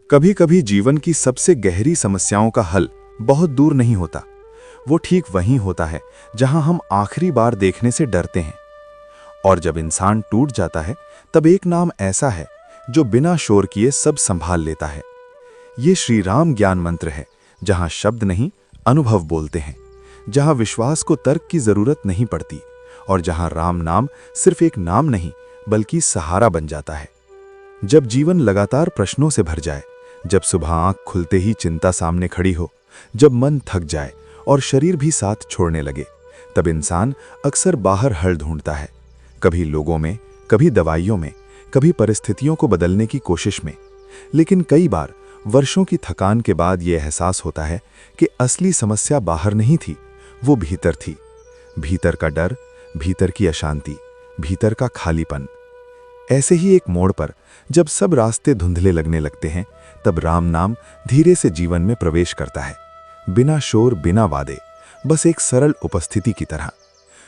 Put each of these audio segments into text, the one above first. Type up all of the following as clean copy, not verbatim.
कभी कभी जीवन की सबसे गहरी समस्याओं का हल बहुत दूर नहीं होता। वो ठीक वहीं होता है जहां हम आखिरी बार देखने से डरते हैं। और जब इंसान टूट जाता है तब एक नाम ऐसा है जो बिना शोर किए सब संभाल लेता है। ये श्री राम ज्ञान मंत्र है, जहां शब्द नहीं अनुभव बोलते हैं, जहां विश्वास को तर्क की जरूरत नहीं पड़ती और जहां राम नाम सिर्फ एक नाम नहीं बल्कि सहारा बन जाता है। जब जीवन लगातार प्रश्नों से भर जाए, जब सुबह आंख खुलते ही चिंता सामने खड़ी हो, जब मन थक जाए और शरीर भी साथ छोड़ने लगे, तब इंसान अक्सर बाहर हल ढूंढता है। कभी लोगों में, कभी दवाइयों में, कभी परिस्थितियों को बदलने की कोशिश में। लेकिन कई बार वर्षों की थकान के बाद यह एहसास होता है कि असली समस्या बाहर नहीं थी, वो भीतर थी। भीतर का डर, भीतर की अशांति, भीतर का खालीपन। ऐसे ही एक मोड़ पर जब सब रास्ते धुंधले लगने लगते हैं, तब राम नाम धीरे से जीवन में प्रवेश करता है, बिना शोर, बिना वादे, बस एक सरल उपस्थिति की तरह।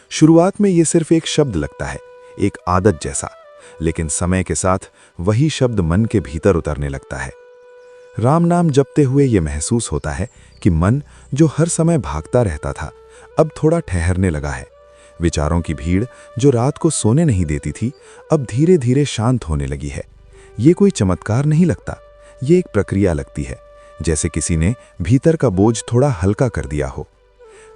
शुरुआत में ये सिर्फ एक शब्द लगता है, एक आदत जैसा, लेकिन समय के साथ वही शब्द मन के भीतर उतरने लगता है। राम नाम जपते हुए ये महसूस होता है कि मन जो हर समय भागता रहता था, अब थोड़ा ठहरने लगा है। विचारों की भीड़ जो रात को सोने नहीं देती थी, अब धीरे धीरे शांत होने लगी है। ये कोई चमत्कार नहीं लगता, ये एक प्रक्रिया लगती है, जैसे किसी ने भीतर का बोझ थोड़ा हल्का कर दिया हो।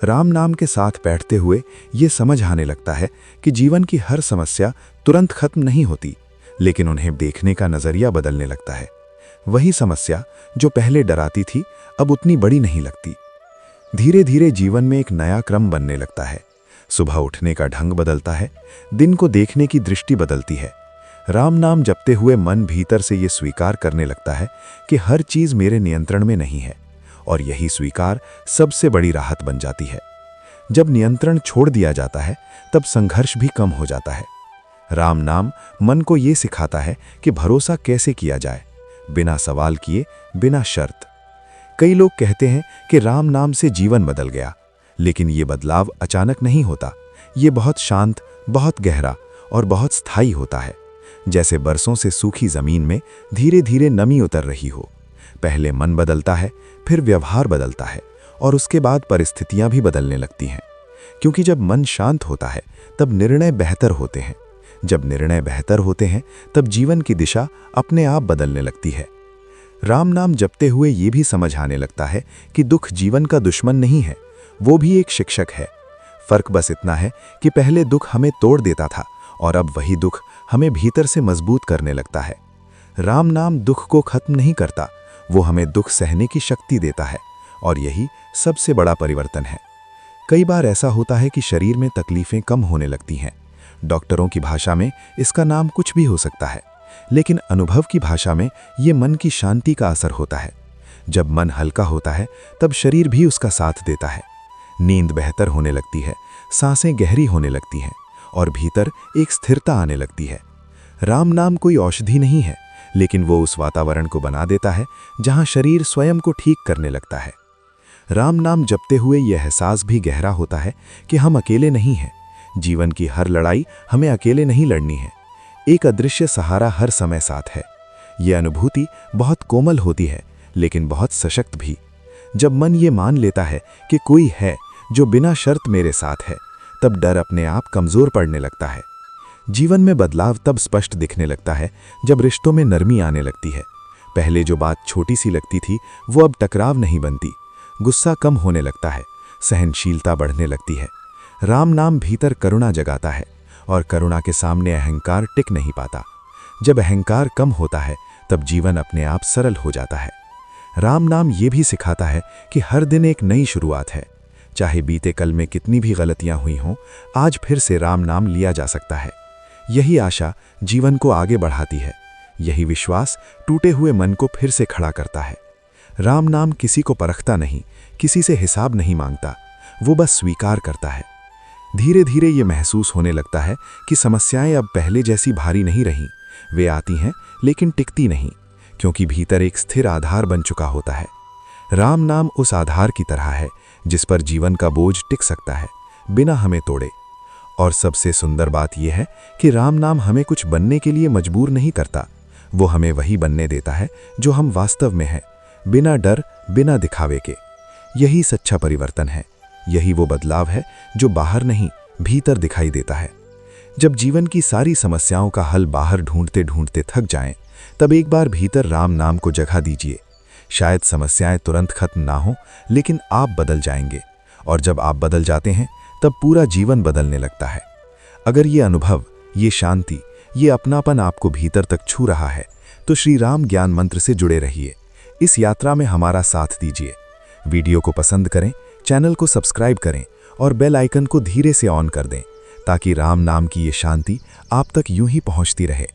राम नाम के साथ बैठते हुए ये समझ आने लगता है कि जीवन की हर समस्या तुरंत खत्म नहीं होती, लेकिन उन्हें देखने का नजरिया बदलने लगता है। वही समस्या जो पहले डराती थी, अब उतनी बड़ी नहीं लगती। धीरे धीरे जीवन में एक नया क्रम बनने लगता है। सुबह उठने का ढंग बदलता है, दिन को देखने की दृष्टि बदलती है। राम नाम जपते हुए मन भीतर से ये स्वीकार करने लगता है कि हर चीज मेरे नियंत्रण में नहीं है, और यही स्वीकार सबसे बड़ी राहत बन जाती है। जब नियंत्रण छोड़ दिया जाता है, तब संघर्ष भी कम हो जाता है। राम नाम मन को ये सिखाता है कि भरोसा कैसे किया जाए, बिना सवाल किए, बिना शर्त। कई लोग कहते हैं कि राम नाम से जीवन बदल गया, लेकिन ये बदलाव अचानक नहीं होता। ये बहुत शांत, बहुत गहरा और बहुत स्थायी होता है, जैसे बरसों से सूखी जमीन में धीरे धीरे नमी उतर रही हो। पहले मन बदलता है, फिर व्यवहार बदलता है, और उसके बाद परिस्थितियां भी बदलने लगती हैं। क्योंकि जब मन शांत होता है, तब निर्णय बेहतर होते हैं। जब निर्णय बेहतर होते हैं, तब जीवन की दिशा अपने आप बदलने लगती है। राम नाम जपते हुए ये भी समझ आने लगता है कि दुख जीवन का दुश्मन नहीं है, वो भी एक शिक्षक है। फर्क बस इतना है कि पहले दुख हमें तोड़ देता था, और अब वही दुख हमें भीतर से मजबूत करने लगता है। राम नाम दुख को खत्म नहीं करता, वो हमें दुख सहने की शक्ति देता है, और यही सबसे बड़ा परिवर्तन है। कई बार ऐसा होता है कि शरीर में तकलीफें कम होने लगती हैं। डॉक्टरों की भाषा में इसका नाम कुछ भी हो सकता है, लेकिन अनुभव की भाषा में ये मन की शांति का असर होता है। जब मन हल्का होता है, तब शरीर भी उसका साथ देता है। नींद बेहतर होने लगती है, सांसें गहरी होने लगती हैं, और भीतर एक स्थिरता आने लगती है। राम नाम कोई औषधि नहीं है, लेकिन वो उस वातावरण को बना देता है जहां शरीर स्वयं को ठीक करने लगता है। राम नाम जपते हुए यह एहसास भी गहरा होता है कि हम अकेले नहीं हैं। जीवन की हर लड़ाई हमें अकेले नहीं लड़नी है, एक अदृश्य सहारा हर समय साथ है। यह अनुभूति बहुत कोमल होती है, लेकिन बहुत सशक्त भी। जब मन ये मान लेता है कि कोई है जो बिना शर्त मेरे साथ है, तब डर अपने आप कमजोर पड़ने लगता है। जीवन में बदलाव तब स्पष्ट दिखने लगता है जब रिश्तों में नरमी आने लगती है। पहले जो बात छोटी सी लगती थी, वो अब टकराव नहीं बनती। गुस्सा कम होने लगता है, सहनशीलता बढ़ने लगती है। राम नाम भीतर करुणा जगाता है, और करुणा के सामने अहंकार टिक नहीं पाता। जब अहंकार कम होता है, तब जीवन अपने आप सरल हो जाता है। राम नाम ये भी सिखाता है कि हर दिन एक नई शुरुआत है। चाहे बीते कल में कितनी भी गलतियां हुई हों, आज फिर से राम नाम लिया जा सकता है। यही आशा जीवन को आगे बढ़ाती है। यही विश्वास टूटे हुए मन को फिर से खड़ा करता है। राम नाम किसी को परखता नहीं, किसी से हिसाब नहीं मांगता, वो बस स्वीकार करता है। धीरे धीरे ये महसूस होने लगता है कि समस्याएं अब पहले जैसी भारी नहीं रहीं। वे आती हैं, लेकिन टिकती नहीं, क्योंकि भीतर एक स्थिर आधार बन चुका होता है। राम नाम उस आधार की तरह है जिस पर जीवन का बोझ टिक सकता है, बिना हमें तोड़े। और सबसे सुंदर बात यह है कि राम नाम हमें कुछ बनने के लिए मजबूर नहीं करता, वो हमें वही बनने देता है जो हम वास्तव में हैं, बिना डर, बिना दिखावे के। यही सच्चा परिवर्तन है। यही वो बदलाव है जो बाहर नहीं, भीतर दिखाई देता है। जब जीवन की सारी समस्याओं का हल बाहर ढूंढते ढूंढते थक जाएं, तब एक बार भीतर राम नाम को जगह दीजिए। शायद समस्याएं तुरंत खत्म ना हो, लेकिन आप बदल जाएंगे। और जब आप बदल जाते हैं, तब पूरा जीवन बदलने लगता है। अगर ये अनुभव, ये शांति, ये अपनापन आपको भीतर तक छू रहा है, तो श्री राम ज्ञान मंत्र से जुड़े रहिए। इस यात्रा में हमारा साथ दीजिए। वीडियो को पसंद करें, चैनल को सब्सक्राइब करें और बेल आइकन को धीरे से ऑन कर दें, ताकि राम नाम की ये शांति आप तक यूं ही पहुंचती रहे।